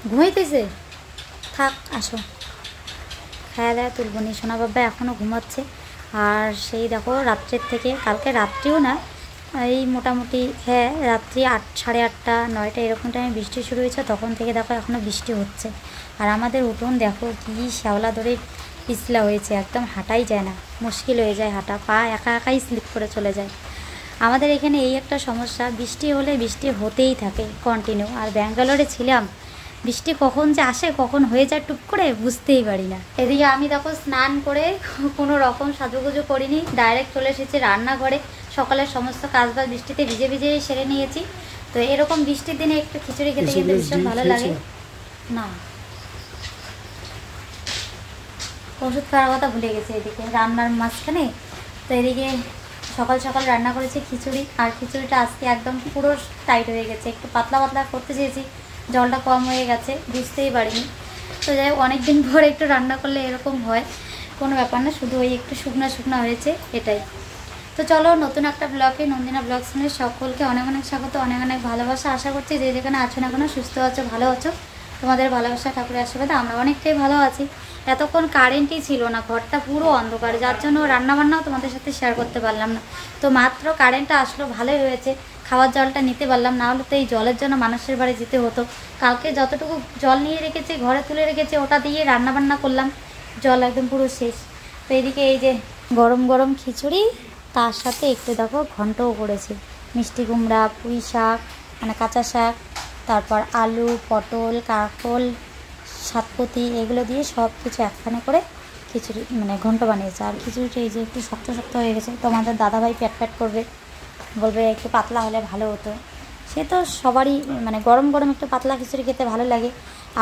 ঘুমাইতেছে? থাক, আসো, খায়া দায়া তুলব নি। সোনা বাবা এখনও ঘুমাচ্ছে। আর সেই দেখো রাত্রের থেকে, কালকে রাত্রিও না, এই মোটামুটি হ্যাঁ রাত্রি 8, সাড়ে 8টা 9টা এরকম টাইমে বৃষ্টি শুরু হয়েছে। তখন থেকে দেখো এখনও বৃষ্টি হচ্ছে। আর আমাদের উঠোন দেখো কি শ্যাওলা ধরে পিছলা হয়েছে, একদম হাঁটাই যায় না, মুশকিল হয়ে যায় হাঁটা, পা একা একাই স্লিপ করে চলে যায়। আমাদের এখানে এই একটা সমস্যা, বৃষ্টি হলে বৃষ্টি হতেই থাকে কন্টিনিউ। আর ব্যাঙ্গালোরে ছিলাম, বৃষ্টি কখন যে আসে কখন হয়ে যায় টুক করে বুঝতেই পারি না। এদিকে আমি দেখো স্নান করে কোনো রকম সাজুগুজু করিনি, ডাইরেক্ট চলে এসেছি রান্নাঘরে। সকালের সমস্ত কাজবাজ বৃষ্টিতে ভিজে ভিজেই সেরে নিয়েছি। তো এরকম বৃষ্টির দিনে একটু খিচুড়ি খেতে খেতে ভীষণ ভালো লাগে। না, ওষুধ খাওয়ার কথা ভুলে গেছি এদিকে রান্নার মাঝখানে। তো এদিকে সকাল সকাল রান্না করেছি খিচুড়ি। আর খিচুড়িটা আজকে একদম পুরো টাইট হয়ে গেছে, একটু পাতলা পাতলা করতে চেয়েছি, জলটা কম হয়ে গেছে, বুঝতেই পারিনি। তো যাই হোক, অনেকদিন পর একটু রান্না করলে এরকম হয়, কোনো ব্যাপার না, শুধু ওই একটু শুকনো শুকনো হয়েছে এটাই। তো চলো নতুন একটা ব্লগে, নন্দিনা ব্লগ শুনে সকলকে অনেক অনেক স্বাগত, অনেক অনেক ভালোবাসা। আশা করছি যে যেখানে আছো না কেন সুস্থ আছো, ভালো আছো। তোমাদের ভালোবাসা ঠাকুরের আশীর্বাদে আমরা অনেকটাই ভালো আছি। এতক্ষণ কারেন্টই ছিল না, ঘরটা পুরো অন্ধকার, যার জন্য রান্নাবান্নাও তোমাদের সাথে শেয়ার করতে পারলাম না। তো মাত্র কারেন্টটা আসলো, ভালোই হয়েছে, খাওয়ার জলটা নিতে পারলাম, না হলে তো এই জলের জন্য মানুষের বাড়ি যেতে হতো। কালকে যতটুকু জল নিয়ে রেখেছি, ঘরে তুলে রেখেছি, ওটা দিয়ে রান্নাবান্না করলাম, জল একদম পুরো শেষ। তো এদিকে এই যে গরম গরম খিচুড়ি, তার সাথে একটু দেখো ঘন্টও করেছি, মিষ্টি কুমড়া, পুঁই শাক মানে কাঁচা শাক, তারপর আলু, পটল, কাঁকরোল, সাতপতি, এগুলো দিয়ে সব কিছু একখানে করে খিচুড়ি মানে ঘন্ট বানিয়েছে। আর খিচুড়িটা এই যে একটু শক্ত শক্ত হয়ে গেছে, তো আমাদের দাদাভাই প্যাট প্যাট করবে, বলবে একটু পাতলা হলে ভালো হতো। সে তো সবারই মানে গরম গরম একটু পাতলা খিচুড়ি খেতে ভালো লাগে।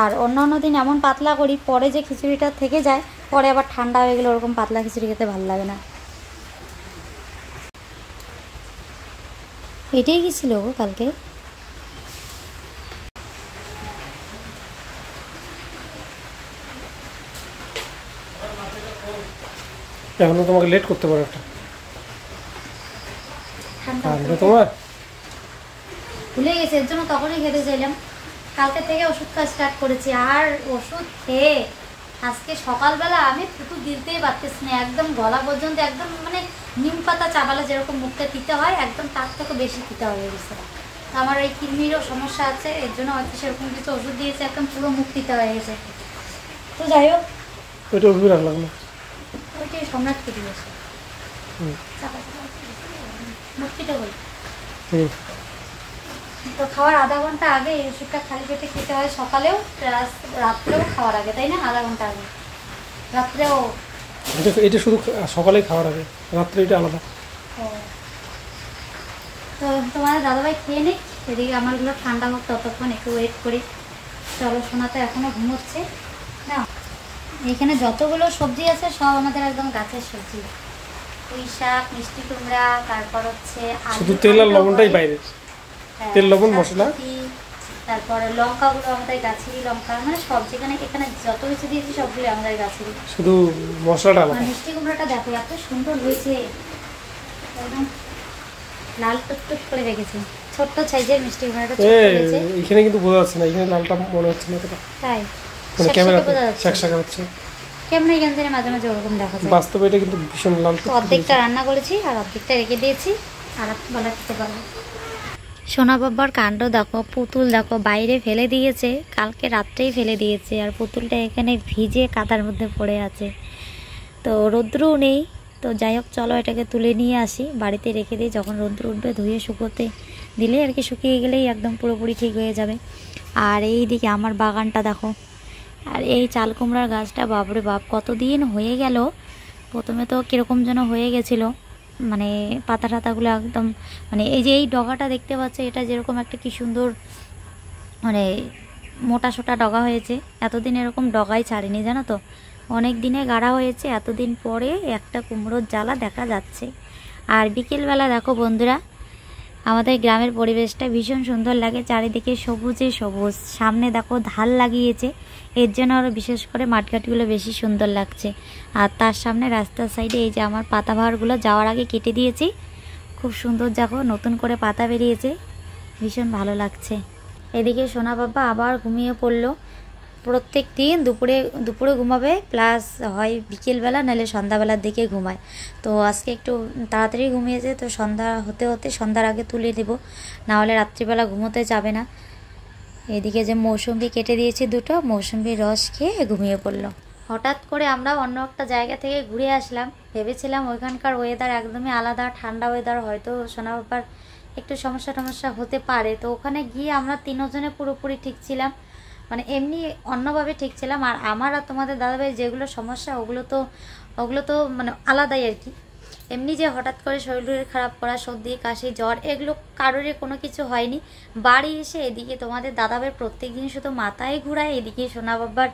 আর অন্য অন্য দিন এমন পাতলা করি, পরে যে খিচুড়িটা থেকে যায়, পরে আবার ঠান্ডা হয়ে গেলে ওরকম পাতলা খিচুড়ি খেতে ভালো লাগে না। এটাই কি ছিল গো কালকে? এখনো তোমাকে লেট করতে পারো একটা ঠান্ডা তোমার ভুলে গেছে, এর জন্য তখনই খেতে চাইলাম। কালকে থেকে ওষুধ খাওয়া স্টার্ট করেছি, আর ওষুধ খেয়ে আজকে সকালবেলা আমি ফুটু দিতেই পারতেছি না, একদম গলা পর্যন্ত একদম মানে নিম পাতা চাবালে যেরকম মুখটা তিতে হয়, একদম তার থেকে বেশি তিতে হয়ে গেছে। আমার এই কিডনিরও সমস্যা আছে, এর জন্য হয়তো সেরকম কিছু ওষুধ দিয়েছে, একদম পুরো মুখ তিতে হয়ে গেছে। তো যাই হোক, ওইটা ওষুধ রাখলাম না, ওইটাই সম্রাটকে দিয়েছে মুক্তিটা বলি। তো খাওয়ার আধা ঘন্টা আগে এই ওষুধটা খালি পেটে খেতে হয়, সকালেও রাত্রেও খাওয়ার আগে, তাই না? আধা ঘন্টা আগে রাত্রেও। এটা শুধু সকালে খাওয়ার আগে, রাত্রে এটা আলাদা। তো তোমাদের দাদাভাই খেয়ে নেই, এদিকে আমারগুলো ঠান্ডা হোক ততক্ষণ একটু ওয়েট করি। চলো, সোনা তো এখনও ঘুমোচ্ছে না। এখানে যতগুলো সবজি আছে সব আমাদের একদম গাছের সবজি, পুঁই শাক, মিষ্টি কুমড়া, তারপর হচ্ছে শুধু তেল আর লবণটাই বাইরে, তেল লবণ মশলা, তারপরে লঙ্কাগুলো আমাদের গাছেরই লঙ্কা, মানে সব যেখানে এখানে যত কিছু দিয়েছি সবগুলো আমাদের গাছেরই, শুধু মশলাটা আলাদা। মিষ্টি কুমড়াটা দেখো এত সুন্দর হয়েছে, একদম লাল টুকটুক করে রেখেছি, ছোট্ট সাইজের মিষ্টি কুমড়াটা হয়েছে। এখানে কিন্তু বোঝা যাচ্ছে না, এখানে লালটা মনে হচ্ছে না এতটা, তাই মানে ক্যামেরাতে শাকশাকা হচ্ছে, কেমন এখান থেকে মাঝে মাঝে ওরকম দেখা যায়, বাস্তবে এটা কিন্তু ভীষণ লাল। অর্ধেকটা রান্না করেছি আর অর্ধেকটা রেখে দিয়েছি, আর বেলা খেতে পারবো। সোনা বাবার কাণ্ড দেখো, পুতুল দেখো বাইরে ফেলে দিয়েছে, কালকে রাত্রেই ফেলে দিয়েছে, আর পুতুলটা এখানে ভিজে কাদার মধ্যে পড়ে আছে। তো রৌদ্রও নেই, তো যাই হোক চলো এটাকে তুলে নিয়ে আসি, বাড়িতে রেখে দিই, যখন রৌদ্র উঠবে ধুয়ে শুকোতে দিলে আর কি, শুকিয়ে গেলেই একদম পুরোপুরি ঠিক হয়ে যাবে। আর এই দিকে আমার বাগানটা দেখো, আর এই চাল কুমড়ার গাছটা বাপরে বাপ কতদিন হয়ে গেল, প্রথমে তো কীরকম যেন হয়ে গেছিলো, মানে পাতা টাতাগুলো একদম মানে এই যে এই ডগাটা দেখতে পাচ্ছে, এটা যেরকম একটা কি সুন্দর মানে মোটা সোটা ডগা হয়েছে, এতদিন এরকম ডগাই ছাড়েনি জানো তো, অনেক দিনে গাড়া হয়েছে, এতদিন পরে একটা কুমড়োর জ্বালা দেখা যাচ্ছে। আর বিকেলবেলা দেখো বন্ধুরা, আমাদের গ্রামের পরিবেশটা ভীষণ সুন্দর লাগে, চারিদিকে সবুজে সবুজ, সামনে দেখো ধান লাগিয়েছে, এর জন্য আরও বিশেষ করে মাঠঘাটগুলো বেশি সুন্দর লাগছে। আর তার সামনে রাস্তার সাইডে এই যে আমার পাতাবাহারগুলো যাওয়ার আগে কেটে দিয়েছি, খুব সুন্দর দেখো নতুন করে পাতা বেরিয়েছে, ভীষণ ভালো লাগছে। এদিকে সোনা বাবা আবার ঘুমিয়ে পড়লো, প্রত্যেক দিন দুপুরে দুপুরে ঘুমাবে, প্লাস হয় বিকেলবেলা নাহলে সন্ধ্যাবেলার দিকে ঘুমায়। তো আজকে একটু তাড়াতাড়ি ঘুমিয়েছে, তো সন্ধ্যা হতে হতে সন্ধ্যার আগে তুলে দেবো, নাহলে রাত্রিবেলা ঘুমোতে যাবে না। এদিকে যে মৌসুম্বি কেটে দিয়েছি দুটো, মৌসুম্বির রস খেয়ে ঘুমিয়ে পড়লো। হঠাৎ করে আমরা অন্য একটা জায়গা থেকে ঘুরে আসলাম, ভেবেছিলাম ওইখানকার ওয়েদার একদমই আলাদা, ঠান্ডা ওয়েদার, হয়তো সোনা বাবার একটু সমস্যা হতে পারে। তো ওখানে গিয়ে আমরা তিনজনে পুরোপুরি ঠিক ছিলাম, মানে এমনি অন্যভাবে ঠিক ছিলাম। আর আমার আর তোমাদের দাদাভাই যেগুলো সমস্যা ওগুলো তো মানে আলাদাই আর কি। এমনি যে হঠাৎ করে শরীর খারাপ করা, সর্দি কাশি জ্বর, এগুলো কারোরই কোনো কিছু হয়নি। বাড়ি এসে এদিকে তোমাদের দাদাভাই প্রত্যেক দিন শুধু মাথায় ঘুরায়, এদিকে সোনা বাবার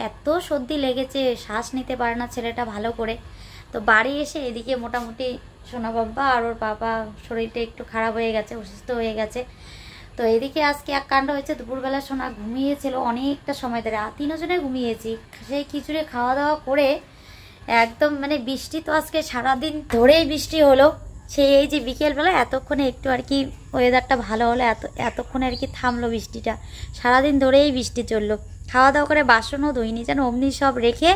এত সর্দি লেগেছে, শ্বাস নিতে পারে না ছেলেটা ভালো করে। তো বাড়ি এসে এদিকে মোটামুটি সোনা বাবা আর ওর বাবা শরীরটা একটু খারাপ হয়ে গেছে, অসুস্থ হয়ে গেছে। তো এদিকে আজকে এক কাণ্ড হয়েছে, দুপুরবেলা সোনা ঘুমিয়েছিল অনেকটা সময় ধরে, তিনজনে ঘুমিয়েছি। সেই খিচুড়ি খাওয়া দাওয়া করে একদম মানে বৃষ্টি তো আজকে সারাদিন ধরেই বৃষ্টি হলো। সেই এই যে বিকেলবেলা এতক্ষণে একটু আর কি ওয়েদারটা ভালো হলো, এতক্ষণে আর কি থামলো বৃষ্টিটা। সারাদিন ধরেই বৃষ্টি চললো। খাওয়া দাওয়া করে বাসনও ধুইনি, যেন অমনি সব রেখে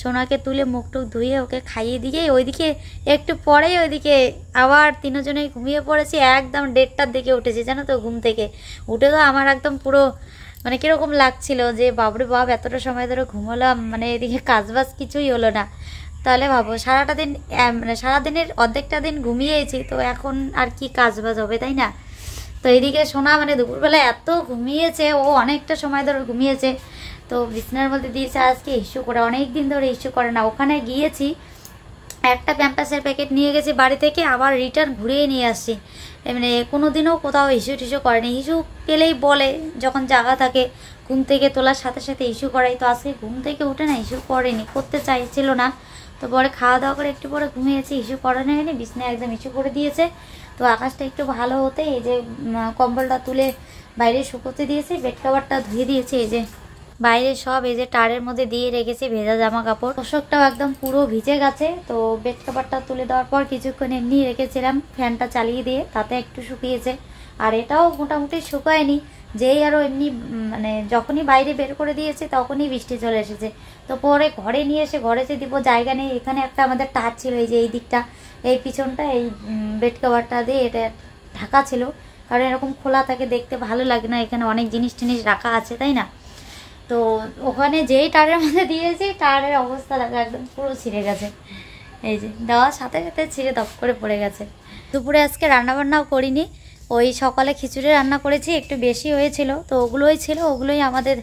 সোনাকে তুলে মুখ টুক ধুয়ে ওকে খাইয়ে দিয়ে ওইদিকে একটু পরেই ওইদিকে আবার তিনজনেই ঘুমিয়ে পড়েছি। একদম 1:30টার দিকে উঠেছি জানো তো, ঘুম থেকে উঠে তো আমার একদম পুরো মানে কীরকম লাগছিল যে বাবরে বাপ এতটা সময় ধরে ঘুমোলাম, মানে এদিকে কাজবাজ কিছুই হলো না। তাহলে ভাবো সারাটা দিন মানে সারাদিনের অর্ধেকটা দিন ঘুমিয়েছি, তো এখন আর কি কাজবাজ হবে, তাই না? তো এদিকে সোনা মানে দুপুরবেলা এত ঘুমিয়েছে, ও অনেকটা সময় ধরে ঘুমিয়েছে। তো বিছানার মধ্যে দিয়েছে আজকে ইস্যু করে, অনেক দিন ধরে ইস্যু করে না। ওখানে গিয়েছি, একটা প্যাম্পাসের প্যাকেট নিয়ে গেছি বাড়ি থেকে, আবার রিটার্ন ঘুরিয়ে নিয়ে আসছি। মানে কোনো দিনও কোথাও ইস্যু টিস্যু করেনি। ইস্যু পেলেই বলে, যখন জায়গা থাকে ঘুম থেকে তোলার সাথে সাথে ইস্যু করাই। তো আজকে ঘুম থেকে উঠে না ইস্যু করেনি, করতে চাইছিল না। তো পরে খাওয়া দাওয়া করে একটু পরে ঘুমিয়েছি, ইস্যু করানো হয়নি, বিছানায় একদম ইস্যু করে দিয়েছে। তো আকাশটা একটু ভালো হতে এই যে কম্বলটা তুলে বাইরে শুকোতে দিয়েছি, বেড কভারটা ধুয়ে দিয়েছি। এই যে বাইরে সব এই যে টারের মধ্যে দিয়ে রেখেছি ভেজা জামা কাপড়, পোশাকটাও একদম পুরো ভিজে গেছে। তো বেড কভারটা তুলে দেওয়ার পর কিছুক্ষণ এমনি রেখেছিলাম ফ্যানটা চালিয়ে দিয়ে, তাতে একটু শুকিয়েছে। আর এটাও মোটামুটি শুকায়নি, যেই আরও এমনি মানে যখনই বাইরে বের করে দিয়েছে তখনই বৃষ্টি চলে এসেছে। তো পরে ঘরে নিয়ে এসে ঘরে যে দিব জায়গা নেই, এখানে একটা আমাদের টাচ ছিল, এই যে এই দিকটা, এই পিছনটা এই বেড কভারটা দিয়ে এটা ঢাকা ছিল, কারণ এরকম খোলা থাকে দেখতে ভালো লাগে না, এখানে অনেক জিনিস টিনিস রাখা আছে, তাই না? তো ওখানে যেই টারের মধ্যে দিয়েছি, টারের অবস্থা দেখা একদম পুরো ছিঁড়ে গেছে। এই যে দেওয়ার সাথে সাথে ছিঁড়ে দপ করে পড়ে গেছে। দুপুরে আজকে রান্নাবান্নাও করিনি, ওই সকালে খিচুড়ি রান্না করেছি, একটু বেশি হয়েছিল, তো ওগুলোই ছিল, ওগুলোই আমাদের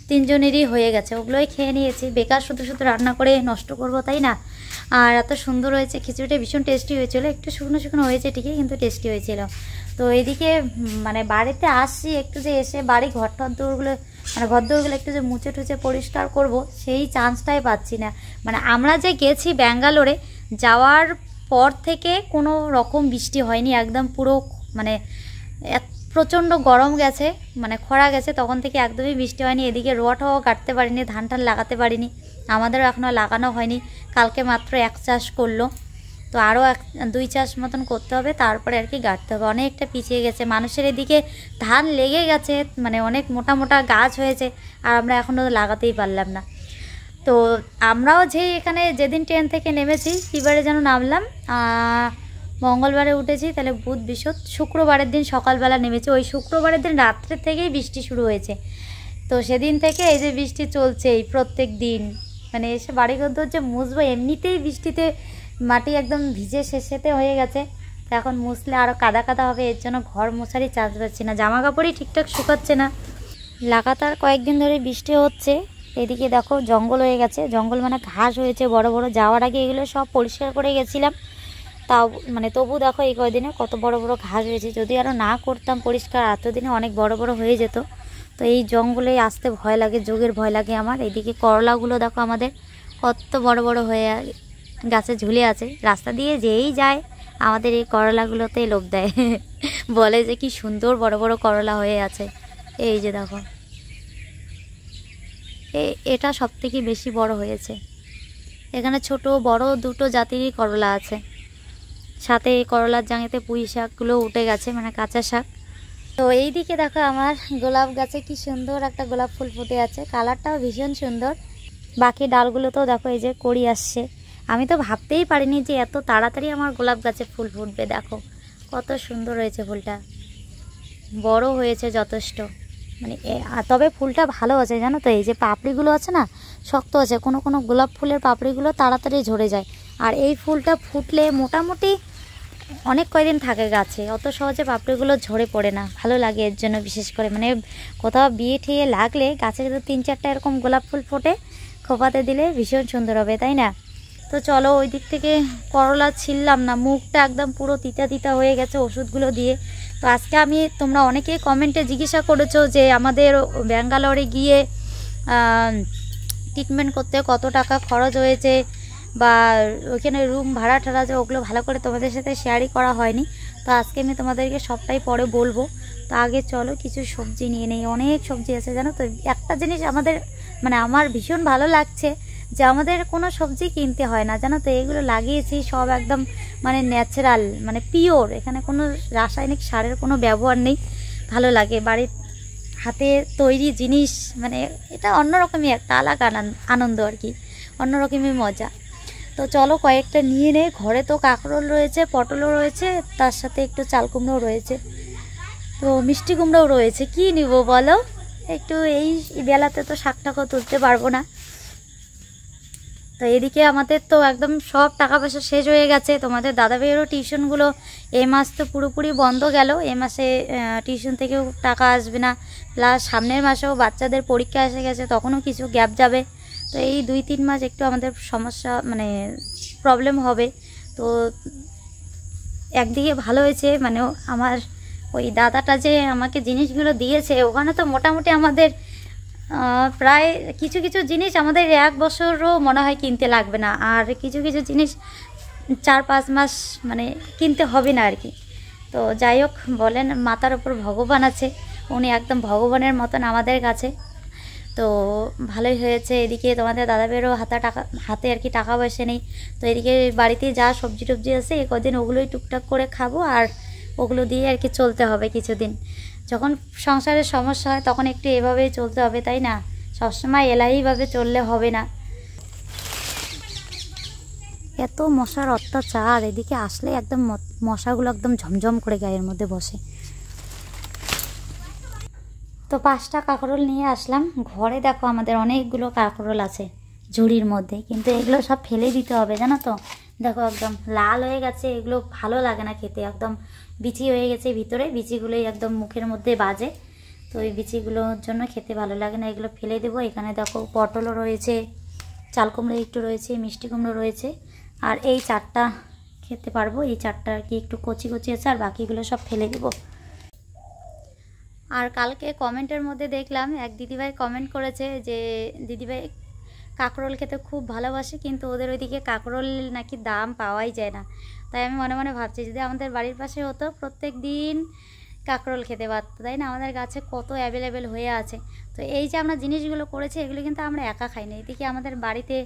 তিনজনেরই হয়ে গেছে, ওগুলোই খেয়ে নিয়েছি। বেকার শুধু শুধু রান্না করে নষ্ট করব, তাই না? আর এত সুন্দর হয়েছে খিচুড়িটা, ভীষণ টেস্টি হয়েছিল। একটু শুকনো শুকনো হয়েছে ঠিকই, কিন্তু টেস্টি হয়েছিল। তো এদিকে মানে বাড়িতে আসছি, একটু যে এসে বাড়ি ঘরদোরগুলো মানে ঘরদোরগুলো একটু যে মুছে টুছে পরিষ্কার করব, সেই চান্সটাই পাচ্ছি না। মানে আমরা যে গেছি ব্যাঙ্গালোরে, যাওয়ার পর থেকে কোনো রকম বৃষ্টি হয়নি, একদম পুরো মানে প্রচণ্ড গরম গেছে, মানে খরা গেছে, তখন থেকে একদমই বৃষ্টি হয়নি। এদিকে রোয়াটাও কাটতে পারিনি, ধান টান লাগাতে পারিনি, আমাদেরও এখনও লাগানো হয়নি। কালকে মাত্র 1 চাষ করলো, তো আরও 2 চাষ মতন করতে হবে, তারপরে আর কি গাঁটতে হবে। অনেকটা পিছিয়ে গেছে, মানুষের এদিকে ধান লেগে গেছে, মানে অনেক মোটা মোটা গাছ হয়েছে, আর আমরা এখনও লাগাতেই পারলাম না। তো আমরাও এখানে যেদিন ট্রেন থেকে নেমেছি, কীবারে যেন নামলাম, মঙ্গলবারে উঠেছি, তাহলে বুধ বৃহস্পতি শুক্রবারের দিন সকালবেলা নেমেছি। ওই শুক্রবারের দিন রাত্রে থেকেই বৃষ্টি শুরু হয়েছে। তো সেদিন থেকে এই যে বৃষ্টি চলছেই প্রত্যেক দিন, মানে এসে বাড়িঘর যে মুছবো, এমনিতেই বৃষ্টিতে মাটি একদম ভিজে শেষেতে হয়ে গেছে। এখন মুছলে আরও কাদা কাদা হবে, এর জন্য ঘর মোছারই চান্স পাচ্ছি না, জামা কাপড়ই ঠিকঠাক শুকাচ্ছে না। লাগাতার কয়েকদিন ধরে বৃষ্টি হচ্ছে। এদিকে দেখো জঙ্গল হয়ে গেছে, জঙ্গল মানে ঘাস হয়েছে বড় বড়। যাওয়ার আগে এগুলো সব পরিষ্কার করে গেছিলাম, তাও মানে তবু দেখো এই কয়দিনে কত বড় বড় ঘাস হয়েছে। যদি আরও না করতাম পরিষ্কার, এতদিনে অনেক বড় বড় হয়ে যেত। তো এই জঙ্গলে আসতে ভয় লাগে, যোগের ভয় লাগে আমার। এদিকে করলাগুলো দেখো আমাদের কত বড় বড় হয়ে গাছে ঝুলে আছে, রাস্তা দিয়ে যেই যায় আমাদের এই করলাগুলোতে লোভ দেয় বলে যে কি সুন্দর বড় বড় করলা হয়ে আছে। এই যে দেখো, এটা সব থেকে বেশি বড় হয়েছে। এখানে ছোট বড় দুটো জাতিরই করলা আছে, সাথে এই করলার জাঙেতে পুঁই শাকগুলো উঠে গেছে, মানে কাঁচা শাক। তো এইদিকে দেখো আমার গোলাপ গাছে কি সুন্দর একটা গোলাপ ফুল ফুটে আছে, কালারটাও ভীষণ সুন্দর। বাকি ডালগুলোতেও দেখো এই যে কড়ি আসছে। আমি তো ভাবতেই পারিনি যে এত তাড়াতাড়ি আমার গোলাপ গাছে ফুল ফুটবে। দেখো কত সুন্দর হয়েছে ফুলটা, বড় হয়েছে যথেষ্ট। মানে তবে ফুলটা ভালো আছে জানো তো, এই যে পাপড়িগুলো আছে না শক্ত আছে, কোনো কোনো গোলাপ ফুলের পাপড়িগুলো তাড়াতাড়ি ঝরে যায়। আর এই ফুলটা ফুটলে মোটামুটি অনেক কয়দিন থাকে গাছে, অত সহজে পাপড়িগুলো ঝরে পড়ে না। ভালো লাগে এর জন্য বিশেষ করে, মানে কোথাও বিয়ে ঠিয়ে লাগলে গাছে যদি 3-4টা এরকম গোলাপ ফুল ফোটে খোপাতে দিলে ভীষণ সুন্দর হবে, তাই না? তো চলো ওই দিক থেকে করলা ছিললাম না, মুখটা একদম পুরো তিতা তিতা হয়ে গেছে ওষুধগুলো দিয়ে। তো আজকে আমি, তোমরা অনেকেই কমেন্টে জিজ্ঞাসা করেছো যে আমাদের ব্যাঙ্গালোরে গিয়ে ট্রিটমেন্ট করতে কত টাকা খরচ হয়েছে, বা ওইখানে রুম ভাড়া ঠাড়া যে ওগুলো ভালো করে তোমাদের সাথে শেয়ারই করা হয়নি। তো আজকে আমি তোমাদেরকে সবটাই পরে বলবো। তো আগে চলো কিছু সবজি নিয়ে নেই, অনেক সবজি আছে জানো তো। একটা জিনিস আমাদের, মানে আমার ভীষণ ভালো লাগছে যে আমাদের কোনো সবজি কিনতে হয় না জানো তো। এগুলো লাগিয়েছি সব একদম মানে ন্যাচারাল, মানে পিওর, এখানে কোনো রাসায়নিক সারের কোনো ব্যবহার নেই। ভালো লাগে বাড়ির হাতে তৈরি জিনিস, মানে এটা অন্যরকমই একটা আলাদা আনন্দ আর কি, অন্যরকমই মজা। তো চলো কয়েকটা নিয়ে নেই। ঘরে তো কাঁকরোল রয়েছে, পটলও রয়েছে, তার সাথে একটু চাল কুমড়োও রয়েছে, তো মিষ্টি কুমড়োও রয়েছে। কি নিব বলো? একটু এই বেলাতে তো শাক টাকও তুলতে পারবো না। তো এদিকে আমাদের তো একদম সব টাকা পয়সা শেষ হয়ে গেছে। তোমাদের দাদা ভাইয়েরও টিউশনগুলো এই মাস তো পুরোপুরি বন্ধ গেল, এই মাসে টিউশন থেকেও টাকা আসবে না। প্লাস সামনের মাসেও বাচ্চাদের পরীক্ষা এসে গেছে, তখনও কিছু গ্যাপ যাবে। তো এই 2-3 মাস একটু আমাদের সমস্যা, মানে প্রবলেম হবে। তো একদিকে ভালো হয়েছে, মানে আমার ওই দাদাটা যে আমাকে জিনিসগুলো দিয়েছে, ওখানে তো মোটামুটি আমাদের প্রায় কিছু কিছু জিনিস আমাদের 1 বছরও মনে হয় কিনতে লাগবে না, আর কিছু কিছু জিনিস 4-5 মাস মানে কিনতে হবে না আর কি। তো যাই হোক, বলেন মাথার উপর ভগবান আছে, উনি একদম ভগবানের মতন আমাদের কাছে। তো ভালোই হয়েছে। এদিকে তোমাদের দাদাবেরও হাতে আর কি টাকা পয়সা নেই। তো এদিকে বাড়িতে যা সবজি টবজি আছে এই কদিন ওগুলোই টুকটাক করে খাবো, আর ওগুলো দিয়ে আর কি চলতে হবে কিছুদিন। যখন সংসারের সমস্যা হয় তখন একটু এভাবেই চলতে হবে, তাই না? সবসময় এলাহিভাবে চললে হবে না। এত মশার অত্যাচার, এদিকে আসলে একদম মশাগুলো একদম ঝমঝম করে গায়ের মধ্যে বসে। তো 5টা কাঁকরোল নিয়ে আসলাম ঘরে। দেখো আমাদের অনেকগুলো কাঁকরোল আছে ঝুড়ির মধ্যে, কিন্তু এগুলো সব ফেলে দিতে হবে জানো তো। দেখো একদম লাল হয়ে গেছে, এগুলো ভালো লাগে না খেতে, একদম বিচি হয়ে গেছে ভিতরে, বিচিগুলোই একদম মুখের মধ্যে বাজে। তো এই বিচিগুলোর জন্য খেতে ভালো লাগে না, এগুলো ফেলে দেবো। এখানে দেখো পটলও রয়েছে, চাল কুমড়ো একটু রয়েছে, মিষ্টি কুমড়ো রয়েছে, আর এই 4টা খেতে পারবো। এই 4টা আর কি একটু কচি কচি আছে, আর বাকিগুলো সব ফেলে দেবো। আর কালকে কমেন্টের মধ্যে দেখলাম এক দিদিভাই কমেন্ট করেছে যে দিদিভাই কাঁকরোল খেতে খুব ভালোবাসে, কিন্তু ওদের ওইদিকে কাঁকরোল নাকি দাম পাওয়াই যায় না। তাই আমি মনে মনে ভাবছি যদি আমাদের বাড়ির পাশে হতো প্রত্যেক দিন কাঁকরোল খেতে পারতো, তাই না? আমাদের গাছে কত অ্যাভেলেবেল হয়ে আছে। তো এই যে আমরা জিনিসগুলো করেছি এগুলো কিন্তু আমরা একা খাই না, এদিকে আমাদের বাড়িতে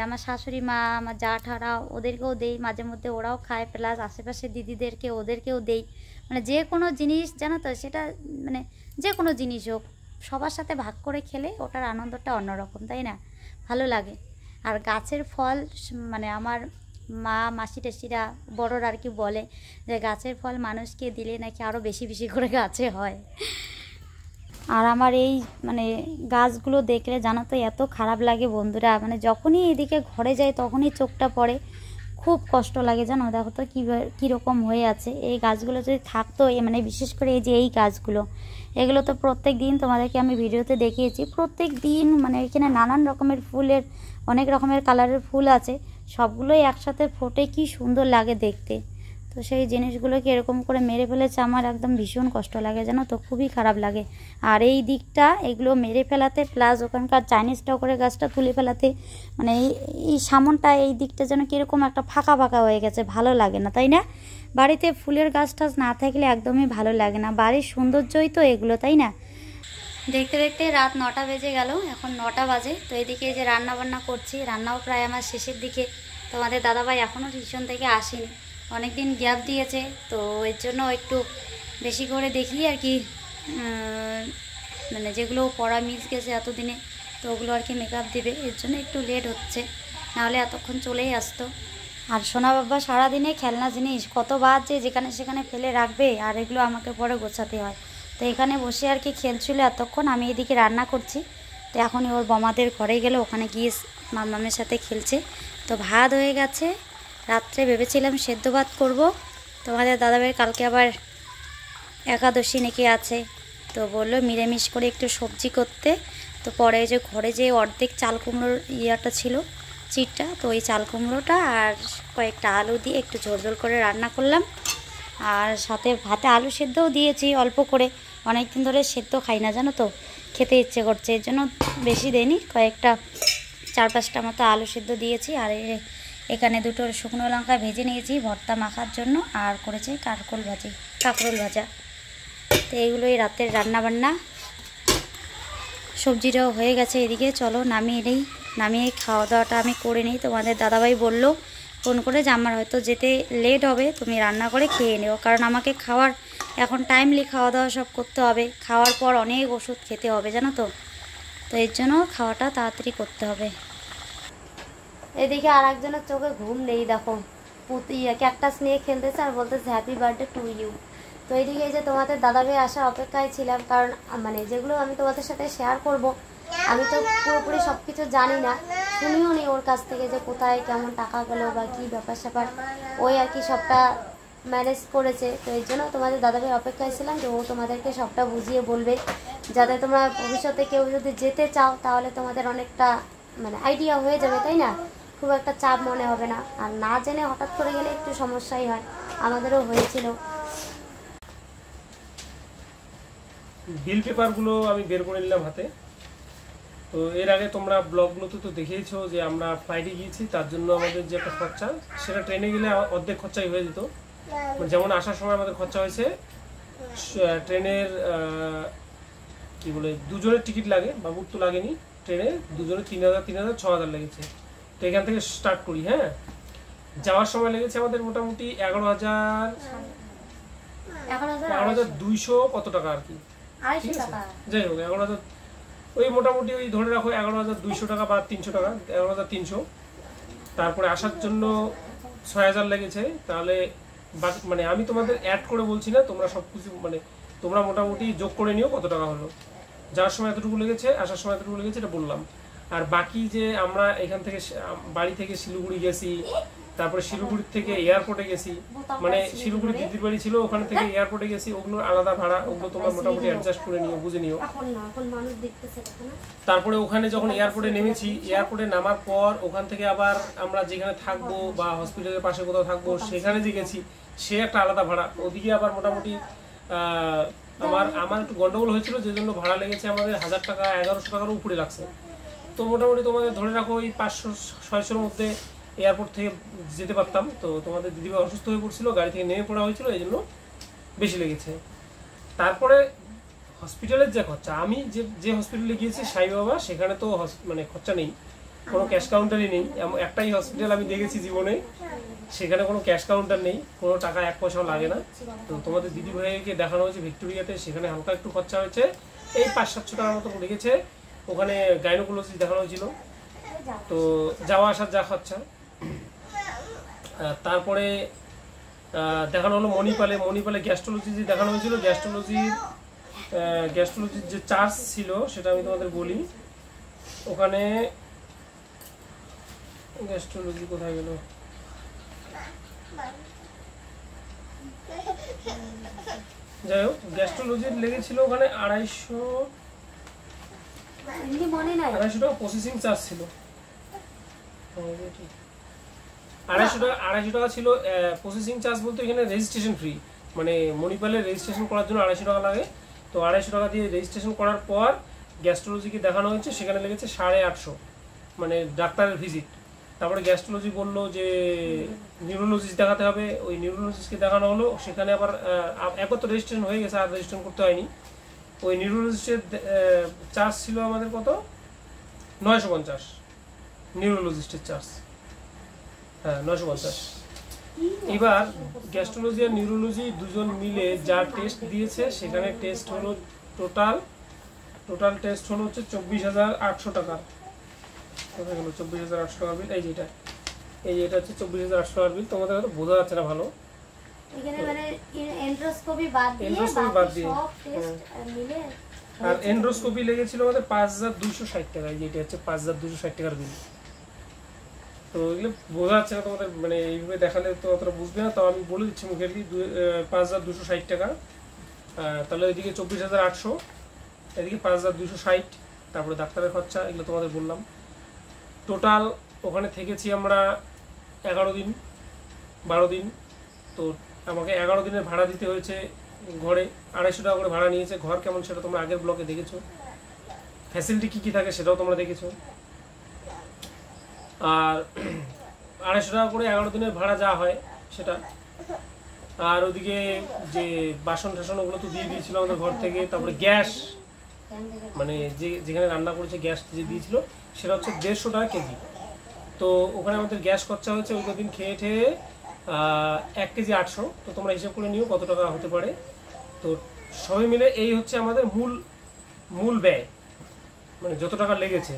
আমার শাশুড়ি মা, আমার জ্যাঠারা, ওদেরকেও দেই মাঝে মধ্যে, ওরাও খায়। প্লাস আশেপাশে দিদিদেরকে, ওদেরকেও দেই। মানে যে কোনো জিনিস জানো তো, সেটা মানে যে কোনো জিনিস হোক সবার সাথে ভাগ করে খেলে ওটার আনন্দটা অন্যরকম, তাই না? ভালো লাগে। আর গাছের ফল, মানে আমার মা মাসি টাসিরা বড়রা আর কি বলে যে গাছের ফল মানুষকে দিলে নাকি আরও বেশি বেশি করে গাছে হয়। আর আমার এই মানে গাছগুলো দেখলে জানো তো এত খারাপ লাগে বন্ধুরা, মানে যখনই এদিকে ঘরে যাই তখনই চোখটা পড়ে, খুব কষ্ট লাগে জানো। দেখো তো কীরকম হয়ে আছে। এই গাছগুলো যদি থাকতো, মানে বিশেষ করে এই যে এই গাছগুলো, এগুলো তো প্রত্যেক দিন তোমাদেরকে আমি ভিডিওতে দেখিয়েছি, প্রত্যেক দিন মানে এখানে নানান রকমের ফুলের, অনেক রকমের কালারের ফুল আছে, সবগুলোই একসাথে ফোটে, কি সুন্দর লাগে দেখতে। তো সেই জিনিসগুলোকে এরকম করে মেরে ফেলেছে, আমার একদম ভীষণ কষ্ট লাগে জানো তো, খুবই খারাপ লাগে। আর এই দিকটা এগুলো মেরে ফেলাতে, প্লাস ওখানকার চাইনিজ টগরের গাছটা তুলে ফেলাতে, মানে এই সামনটা এই দিকটা যেন কীরকম একটা ফাঁকা ফাঁকা হয়ে গেছে, ভালো লাগে না, তাই না? বাড়িতে ফুলের গাছ টাছ না থাকলে একদমই ভালো লাগে না, বাড়ির সৌন্দর্যই তো এগুলো, তাই না? দেখতে দেখতে রাত 9টা বেজে গেল, এখন 9টা বাজে। তো এদিকে যে রান্না বান্না করছি, রান্নাও প্রায় আমার শেষের দিকে। তোমাদের দাদাভাই এখনও টিউশন থেকে আসেনি, অনেক দিন গ্যাপ দিয়েছে, তো এর জন্য একটু বেশি করে দেখি আর কি, মানে যেগুলো পড়া মিস গেছে এতদিনে, তো ওগুলো আর কি মেকআপ দেবে, এর জন্য একটু লেট হচ্ছে, নাহলে এতক্ষণ চলেই আসতো। আর সোনা বাবা সারাদিনে খেলনা জিনিস কতবার যে যেখানে সেখানে ফেলে রাখবে, আর এগুলো আমাকে পরে গোছাতে হয়। তো এখানে বসে আর কি খেলছিল এতক্ষণ, আমি এদিকে রান্না করছি। তো এখনই ওর বমাদের ঘরে গেলে ওখানে গিয়ে মামামের সাথে খেলছে। তো ভাত হয়ে গেছে, রাত্রে ভেবেছিলাম সেদ্ধ ভাত করবো। তোমাদের দাদাভাইয়ের কালকে আবার একাদশী নাকি আছে, তো বললো নিরামিষ করে একটু সবজি করতে। তো পরে যে ঘরে যে অর্ধেক চাল কুমড়োর ইয়াটা ছিল, চিটটা, তো ওই চাল কুমড়োটা আর কয়েকটা আলু দিয়ে একটু ঝোল ঝোল করে রান্না করলাম। আর সাথে ভাতে আলু সেদ্ধও দিয়েছি অল্প করে, অনেক দিন ধরে সেদ্ধ খাই না জানো তো, খেতে ইচ্ছে করছে, এর জন্য বেশি দেয়নি, কয়েকটা 4-5টা মতো আলু সেদ্ধ দিয়েছি। আর এখানে দুটো শুকনো লঙ্কা ভেজে নিয়েছি ভর্তা মাখার জন্য, আর করেছি কাঁকরোল ভাজা। তো এইগুলোই রাতের রান্নাবান্না। সবজিটাও হয়ে গেছে এদিকে, চলো নামিয়ে খাওয়া দাওয়াটা আমি করে নিই। তোমাদের দাদাভাই বললো ফোন করে যে আমার হয়তো যেতে লেট হবে, তুমি রান্না করে খেয়ে নিও, কারণ আমাকে খাওয়ার এখন টাইমলি খাওয়া দাওয়া সব করতে হবে, খাওয়ার পর অনেক ওষুধ খেতে হবে জানো তো, তো এর জন্য খাওয়াটা তাড়াতাড়ি করতে হবে। এদিকে আর একজনের চোখে ঘুম নেই, দেখো ক্যাকটাস নিয়ে খেলতেছে আর বলতেছে হ্যাপি বার্থডে টু ইউ। তো এইদিকে এই যে তোমাদের দাদাভাই আসার অপেক্ষায় ছিলাম, কারণ মানে যেগুলো আমি তোমাদের সাথে শেয়ার করব, আমি তো পুরোপুরি সব কিছু জানি না, শুনিও নি ওর কাছ থেকে যে কোথায় কেমন টাকা গেল বা কী ব্যাপার স্যাপার, ওই আর কি সবটা ম্যানেজ করেছে। তো এর জন্য তোমাদের দাদাভাই অপেক্ষায় ছিলাম যে ও তোমাদেরকে সবটা বুঝিয়ে বলবে, যাতে তোমরা ভবিষ্যতে কেউ যদি যেতে চাও তাহলে তোমাদের অনেকটা মানে আইডিয়া হয়ে যাবে, তাই না? খুব একটা চাপ মনে হবে না, আর না জেনে হঠাৎ করে গেলে একটু সমস্যাই হয়, আমাদেরও হয়েছিল। বিল পেপারগুলো আমি বের করে নিলাম হাতে। তো এর আগে তোমরা ব্লগগুলোতে তো দেখেইছো যে আমরা ফ্লাইটে গিয়েছি, তার জন্য আমাদের যে একটা খরচা, সেটা ট্রেনে গেলে অর্ধেক খরচাই হয়ে যেত। যেমন আসার সময় আমাদের খরচা হয়েছে ট্রেনের কি বলে দুজনের টিকিট লাগে, বাবুর তো লাগেনি, ট্রেনে দুজনের 3,000 6,000 লেগেছে। তো এখান থেকে স্টার্ট করি। হ্যাঁ, যাওয়ার সময় লেগেছে আমাদের মোটামুটি 11,200 কত টাকা আর কি, ঠিক আছে, যাই হোক 11,000, ওই মোটামুটি ওই ধরে রাখো 11,200 টাকা বা 300 টাকা, 11,300। তারপরে আসার জন্য 6,000 লেগেছে। তাহলে মানে আমি তোমাদের অ্যাড করে বলছি না, তোমরা সব কিছু মানে তোমরা মোটামুটি যোগ করে নিও কত টাকা হলো। যাওয়ার সময় এতটুকু লেগেছে, আসার সময় এতটুকু লেগেছে, এটা বললাম। আর বাকি যে আমরা এখান থেকে বাড়ি থেকে শিলিগুড়ি গেছি, তারপরে শিলিগুড়ি থেকে এয়ারপোর্টে গেছি, মানে শিলিগুড়ি দিদির বাড়ি ছিল, ওখানে থেকে এয়ারপোর্টে গেছি, ওগুলো আলাদা ভাড়া, ওগুলো তোমরা মোটামুটি অ্যাডজাস্ট করে নিও, বুঝে নিও। তারপরে ওখানে যখন এয়ারপোর্টে নেমেছি, এয়ারপোর্টে নামার পর ওখান থেকে আবার আমরা যেখানে থাকবো বা হসপিটালের পাশে কোথাও থাকবো, সেখানে যে গেছি সে একটা আলাদা ভাড়া। ওদিকে আবার মোটামুটি আমার একটু গন্ডগোল হয়েছিল, যে জন্য ভাড়া লেগেছে আমাদের 1,000 টাকা, 1,100 টাকার উপরে লাগছে। তো মোটামুটি তোমাদের ধরে রাখো ওই 500-600-র মধ্যে এয়ারপোর্ট থেকে যেতে পারতাম। তো তোমাদের দিদিভাই অসুস্থ হয়ে পড়ছিল, গাড়ি থেকে নেমে পড়া হয়েছিল, এই জন্য বেশি লেগেছে। তারপরে হসপিটালের যে খরচা, আমি যে হসপিটালে গিয়েছি সাই বাবা, সেখানে তো মানে খরচা নেই, কোনো ক্যাশ কাউন্টারই নেই। একটাই হসপিটাল আমি দেখেছি জীবনে, সেখানে কোনো ক্যাশ কাউন্টার নেই, কোনো টাকা 1 পয়সাও লাগে না। তো তোমাদের দিদিভাইকে দেখানো হয়েছে ভিক্টোরিয়াতে, সেখানে হালকা একটু খরচা হয়েছে, এই 500-700 টাকার মতো লেগেছে। ওখানে গাইনোকোলজি দেখানো হয়েছিল, তো যাওয়া আসার যা খরচা। তারপরে দেখানো হলো মণিপালে গ্যাস্ট্রোলজি দেখানো হয়েছিল। গ্যাস্ট্রোলজির যে চার্জ ছিল সেটা আমি তোমাদের বলি। ওখানে গ্যাস্ট্রোলজি কোথায় গেল, যাই হোক গ্যাস্ট্রোলজির লেগেছিল ওখানে 250 টাকা প্রসেসিং চার্জ ছিল। 250 টাকা ছিল প্রসেসিং চার্জ, বলতে এখানে রেজিস্ট্রেশন ফ্রি, মানে মণিপালে রেজিস্ট্রেশন করার জন্য 250 টাকা লাগে। তো 250 টাকা দিয়ে রেজিস্ট্রেশন করার পর গ্যাস্ট্রোলজিকে দেখানো হয়েছে, সেখানে লেগেছে 850, মানে ডাক্তারের ভিজিট। তারপরে গ্যাস্ট্রোলজি বললো যে নিউরোলজিস্ট দেখাতে হবে, ওই নিউরোলজিস্টকে দেখানো হলো। সেখানে আবার একবার তো রেজিস্ট্রেশন হয়ে গেছে, আর রেজিস্ট্রেশন করতে হয়নি। ওই নিউরোলজিস্টের চার্জ ছিল আমাদের কত, 950 নিউরোলজিস্টের চার্জ, হ্যাঁ 950। এবার গ্যাস্ট্রোলজি আর নিউরোলজি দুজন মিলে যা টেস্ট দিয়েছে সেখানে টেস্ট হলো টোটাল টেস্ট হলো হচ্ছে 24,800 টাকা। কোথায় গেল 24,800 টাকার বিল? এই যেটা হচ্ছে 24,800 টাকার বিল। তোমাদের হয়তো বোঝা যাচ্ছে না ভালো, এখানে মানে এন্ড্রোস্কোপি বাদ দিয়ে সব টেস্ট মিলে। আর এন্ড্রোস্কোপি লেগেছিল আমাদের 5,260 টাকা। এই যেটা হচ্ছে 5,260 টাকার বিল। তো এগুলো বোঝা যাচ্ছে না তোমাদের, মানে এইভাবে দেখালে তো অতটা বুঝবে না, তাও আমি বলে দিচ্ছি মুখের কি 5,260 টাকা। তাহলে এদিকে 24,800, এদিকে 5,260, তারপরে ডাক্তারের খরচা, এগুলো তোমাদের বললাম। টোটাল ওখানে থেকেছি আমরা 11 দিন 12 দিন। তো আমাকে 11 দিনের ভাড়া দিতে হয়েছে। ঘরে 250 টাকা করে ভাড়া নিয়েছে। ঘর কেমন সেটা তোমরা আগের ব্লগে দেখেছো, ফ্যাসিলিটি কী কী থাকে সেটাও তোমরা দেখেছো। আর 250 টাকা করে 11 দিনের ভাড়া যা হয় সেটা। আর ওদিকে যে বাসন টাসন ওগুলো তো দিয়ে দিয়েছিল আমাদের ঘর থেকে। তারপরে গ্যাস, মানে যেখানে রান্না করেছে গ্যাস যে দিয়েছিল সেটা হচ্ছে 150 টাকা কেজি। তো ওখানে আমাদের গ্যাস খরচা হচ্ছে ওই কদিন খেয়ে ঠেয়ে 1 কেজি 800। তো তোমরা হিসাব করে নিও কত টাকা হতে পারে। তো সবাই মিলে এই হচ্ছে আমাদের মূল ব্যয়, মানে যত টাকা লেগেছে।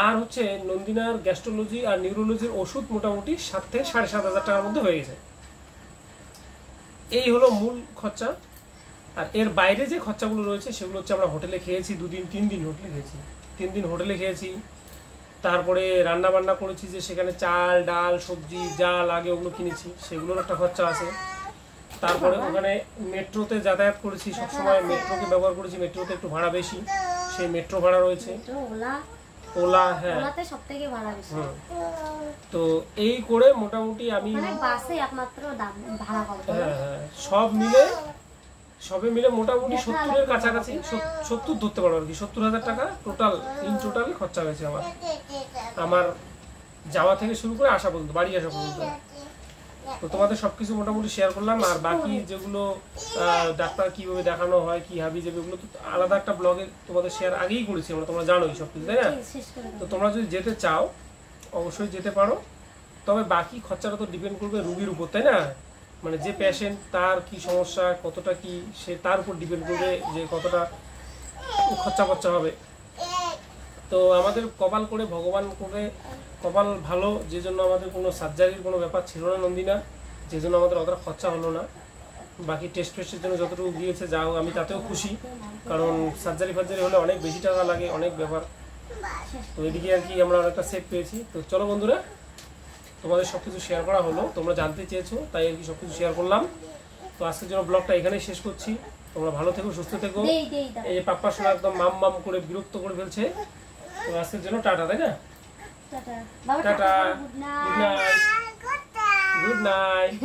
আর হচ্ছে নন্দিনার গ্যাস্ট্রোলজি আর নিউরোলজির ওষুধ মোটামুটি 7 থেকে 7,500 টাকার মধ্যে হয়ে গেছে। এই হলো মূল খরচা। আর এর বাইরে যে খরচাগুলো রয়েছে সেগুলো হচ্ছে আমরা হোটেলে খেয়েছি 2 দিন 3 দিন হোটেলে খেয়েছি, 3 দিন হোটেলে খেয়েছি। তারপরে রান্না বান্না করেছি, যে সেখানে চাল ডাল সবজি যা লাগে ওগুলো কিনেছি, সেগুলোর একটা খরচা আছে। তারপরে ওখানে মেট্রোতে যাতায়াত করেছি, সবসময় মেট্রোকে ব্যবহার করেছি, মেট্রোতে একটু ভাড়া বেশি, সেই মেট্রো ভাড়া রয়েছে। ওলা, হ্যাঁ ওলাতে সবথেকে ভাড়া বেশি। তো এই করে মোটামুটি আমি মানে বাসে একমাত্র দাম ভাড়া কম। হ্যাঁ সবে মিলে মোটামুটি 70-এর কাছাকাছি, 70 ধরতে পারো আর কি, 70,000 টাকা টোটাল খরচা হয়েছে আমার যাওয়া থেকে শুরু করে আসা পর্যন্ত, বাড়ি আসা পর্যন্ত। তো তোমাদের সবকিছু মোটামুটি শেয়ার করলাম। আর বাকি যেগুলো ডাক্তার কিভাবে দেখানো হয়, কি হাবি যাবে, ওগুলো তো আলাদা একটা ব্লগে তোমাদের শেয়ার আগেই করেছি আমরা, তোমরা জানোই সবকিছু, তাই না? তো তোমরা যদি যেতে চাও অবশ্যই যেতে পারো। তবে বাকি খরচাটা তো ডিপেন্ড করবে রুগীর উপর, তাই না? মানে যে পেশেন্ট তার কি সমস্যা, কতটা কি, সে তার উপর ডিপেন্ড করবে যে কতটা খরচা হবে। তো আমাদের কপাল করে, ভগবান করে কপাল ভালো, যে জন্য আমাদের কোনো সার্জারির কোনো ব্যাপার ছিল না নন্দিনা, যে জন্য আমাদের অতটা খরচা হলো না। বাকি টেস্ট ফেস্টের জন্য যতটুকু দিয়েছে যাও, আমি তাতেও খুশি, কারণ সার্জারি হলে অনেক বেশি টাকা লাগে, অনেক ব্যাপার। তো এদিকে আর কি আমরা অনেকটা সেফ পেয়েছি। তো চলো বন্ধুরা, তোমাদের সব কিছু শেয়ার করা হলো, তোমরা জানতে চেয়েছো তাই আর কি সব কিছু শেয়ার করলাম। তো আজকের জন্য ব্লগটা এখানেই শেষ করছি। তোমরা ভালো থেকো, সুস্থ থেকো। এই যে পাপ্পা শোনা একদম মাম করে বিরক্ত করে ফেলছে। তো আজকের জন্য টাটা, তাই না? Tata, good night.